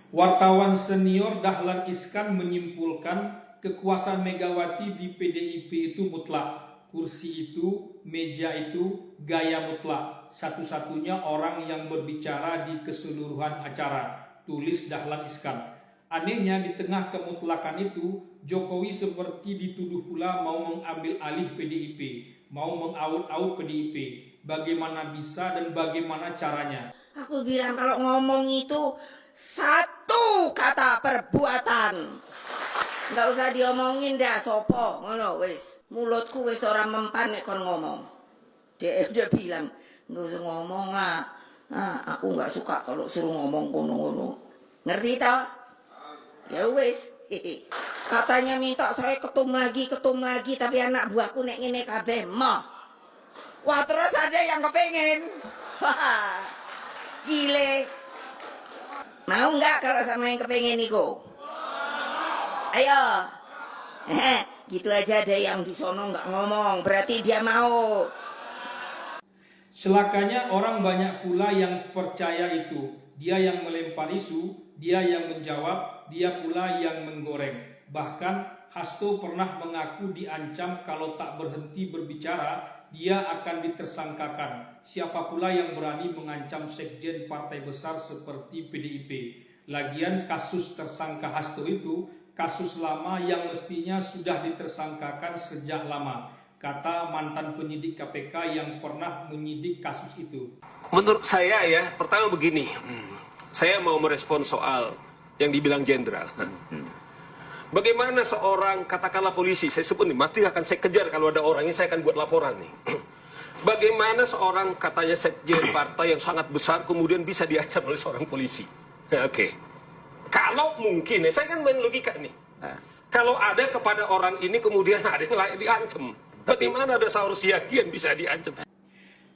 Wartawan senior Dahlan Iskan menyimpulkan kekuasaan Megawati di PDIP itu mutlak. Kursi itu, meja itu, gaya mutlak. Satu-satunya orang yang berbicara di keseluruhan acara, tulis Dahlan Iskan. Anehnya di tengah kemutlakan itu, Jokowi seperti dituduh pula mau mengambil alih PDIP, mau mengaut-aut PDIP. Bagaimana bisa dan bagaimana caranya? Aku bilang kalau ngomong itu satu kata perbuatan. Nggak usah diomongin dah sopo, ngono wis. Mulutku wis ora mempan nek kon ngomong. Dia udah bilang, nggak usah ngomong lah. Nah, aku nggak suka kalau suruh ngomong ngono-ngono. Ngerti tau? Ya wis. Katanya minta saya ketum lagi, tapi anak buahku nek ngene kabeh moh. Wah, terus ada yang kepengen. Gile. Mau nggak kalau sama yang kepengen iku? Ayo. Gitu aja ada yang di sono nggak ngomong, berarti dia mau. Celakanya orang banyak pula yang percaya itu. Dia yang melempar isu, dia yang menjawab, dia pula yang menggoreng. Bahkan Hasto pernah mengaku diancam kalau tak berhenti berbicara, dia akan ditersangkakan. Siapa pula yang berani mengancam sekjen partai besar seperti PDIP? Lagian kasus tersangka Hasto itu kasus lama yang mestinya sudah ditersangkakan sejak lama, kata mantan penyidik KPK yang pernah menyidik kasus itu. Menurut saya ya, pertama begini, saya mau merespon soal yang dibilang jenderal. Bagaimana seorang, katakanlah polisi, saya sebut nih, mati akan saya kejar kalau ada orangnya, saya akan buat laporan nih. Bagaimana seorang katanya sekjen partai yang sangat besar kemudian bisa diancam oleh seorang polisi? Oke. Kalau mungkin, ya, saya kan main logika nih. Kalau ada kepada orang ini kemudian ada yang layak diancam. Bagaimana ada Saur Siagi yang bisa diancam?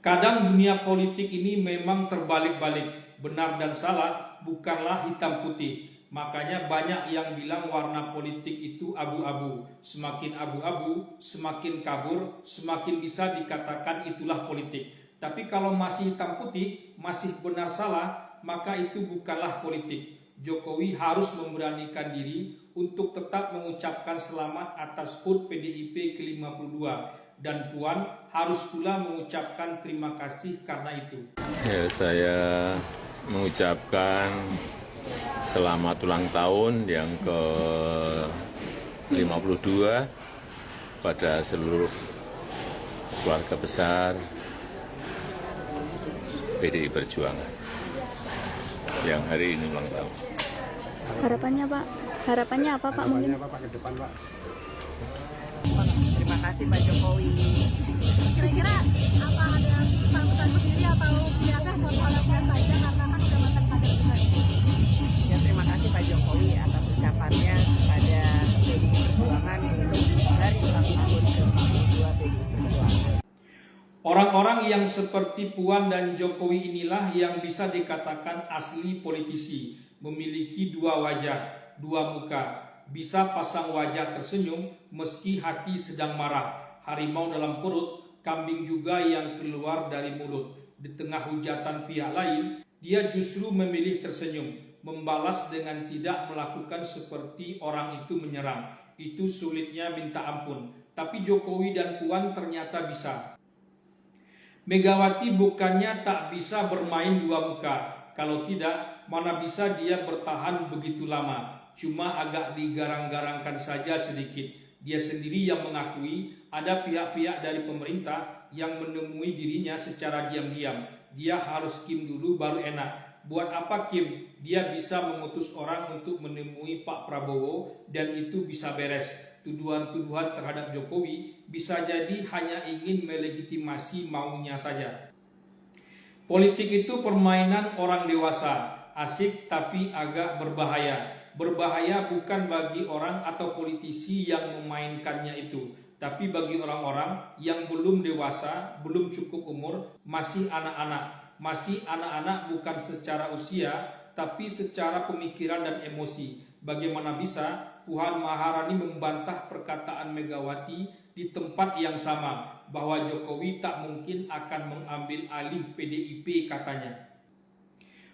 Kadang dunia politik ini memang terbalik-balik. Benar dan salah bukanlah hitam putih. Makanya banyak yang bilang warna politik itu abu-abu. Semakin abu-abu, semakin kabur, semakin bisa dikatakan itulah politik. Tapi kalau masih hitam putih, masih benar salah, maka itu bukanlah politik. Jokowi harus memberanikan diri untuk tetap mengucapkan selamat atas HUT PDIP ke-52 dan Puan harus pula mengucapkan terima kasih karena itu. Ya, saya mengucapkan selamat ulang tahun yang ke-52 pada seluruh keluarga besar PDI Perjuangan yang hari ini ulang tahun. Harapannya Pak? Harapannya apa Pak? Mungkin Apa Pak ke depan Pak? Terima kasih Pak Jokowi. kira-kira apa ada pesan sendiri atau biasa suatu hal biasa aja karena kan sudah mantan kader juga. Ya, terima kasih Pak Jokowi atas ucapannya kepada PDI Perjuangan untuk hari ulang tahun ke-42 PDI Perjuangan. Orang-orang yang seperti Puan dan Jokowi inilah yang bisa dikatakan asli politisi. Memiliki dua wajah, dua muka. Bisa pasang wajah tersenyum meski hati sedang marah. Harimau dalam perut, kambing juga yang keluar dari mulut. Di tengah hujatan pihak lain, dia justru memilih tersenyum. Membalas dengan tidak melakukan seperti orang itu menyerang. Itu sulitnya minta ampun. Tapi Jokowi dan Puan ternyata bisa. Megawati bukannya tak bisa bermain dua muka. Kalau tidak, mana bisa dia bertahan begitu lama. Cuma agak digarang-garangkan saja sedikit. Dia sendiri yang mengakui ada pihak-pihak dari pemerintah yang menemui dirinya secara diam-diam. Dia harus Kim dulu baru enak. Buat apa Kim? Dia bisa mengutus orang untuk menemui Pak Prabowo dan itu bisa beres. Tuduhan-tuduhan terhadap Jokowi bisa jadi hanya ingin melegitimasi maunya saja. Politik itu permainan orang dewasa, asik tapi agak berbahaya. Berbahaya bukan bagi orang atau politisi yang memainkannya itu, tapi bagi orang-orang yang belum dewasa, belum cukup umur, masih anak-anak. Masih anak-anak bukan secara usia, tapi secara pemikiran dan emosi. Bagaimana bisa Puan Maharani membantah perkataan Megawati di tempat yang sama, bahwa Jokowi tak mungkin akan mengambil alih PDIP katanya.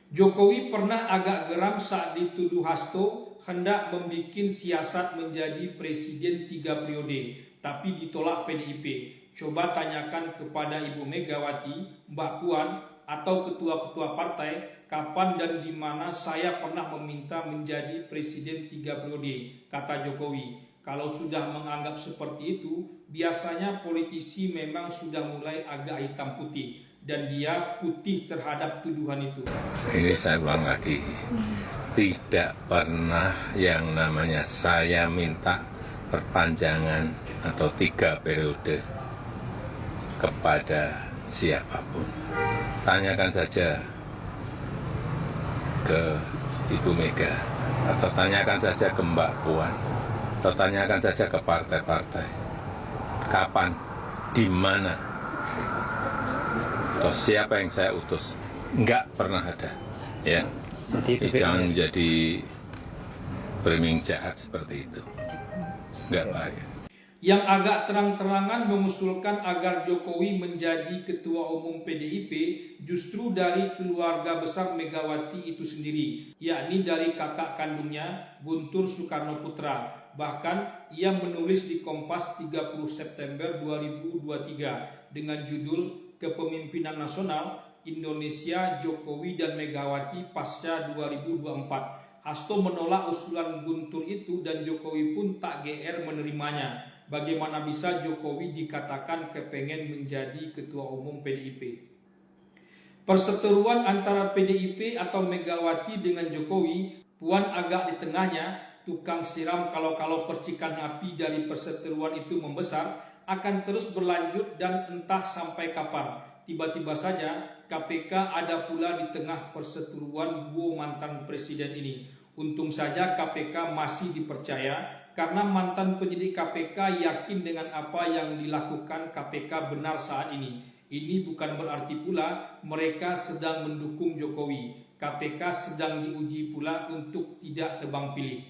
Jokowi pernah agak geram saat dituduh Hasto hendak membuat siasat menjadi presiden 3 periode, tapi ditolak PDIP. Coba tanyakan kepada Ibu Megawati, Mbak Puan, atau ketua-ketua partai, kapan dan di mana saya pernah meminta menjadi presiden 3 periode, kata Jokowi. Kalau sudah menganggap seperti itu, biasanya politisi memang sudah mulai agak hitam putih, dan dia putih terhadap tuduhan itu. Ini saya ulang lagi, tidak pernah yang namanya saya minta perpanjangan atau 3 periode kepada siapapun. Tanyakan saja ke Ibu Mega, atau tanyakan saja ke Mbak Puan, atau tanyakan saja ke partai-partai. Kapan, di mana, atau siapa yang saya utus? Enggak pernah ada. Ya, jangan menjadi framing jahat seperti itu. Enggak bahaya. Yang agak terang-terangan mengusulkan agar Jokowi menjadi ketua umum PDIP justru dari keluarga besar Megawati itu sendiri, yakni dari kakak kandungnya Guntur Soekarno Putra. Bahkan ia menulis di Kompas 30 September 2023 dengan judul Kepemimpinan Nasional Indonesia, Jokowi dan Megawati pasca 2024. Hasto menolak usulan Guntur itu dan Jokowi pun tak GR menerimanya. Bagaimana bisa Jokowi dikatakan kepengen menjadi ketua umum PDIP? Perseteruan antara PDIP atau Megawati dengan Jokowi, Puan agak di tengahnya, tukang siram kalau percikan api dari perseteruan itu membesar, akan terus berlanjut dan entah sampai kapan. Tiba-tiba saja KPK ada pula di tengah perseteruan duo mantan presiden ini. Untung saja KPK masih dipercaya, karena mantan penyidik KPK yakin dengan apa yang dilakukan KPK benar saat ini. Ini bukan berarti pula mereka sedang mendukung Jokowi. KPK sedang diuji pula untuk tidak tebang pilih.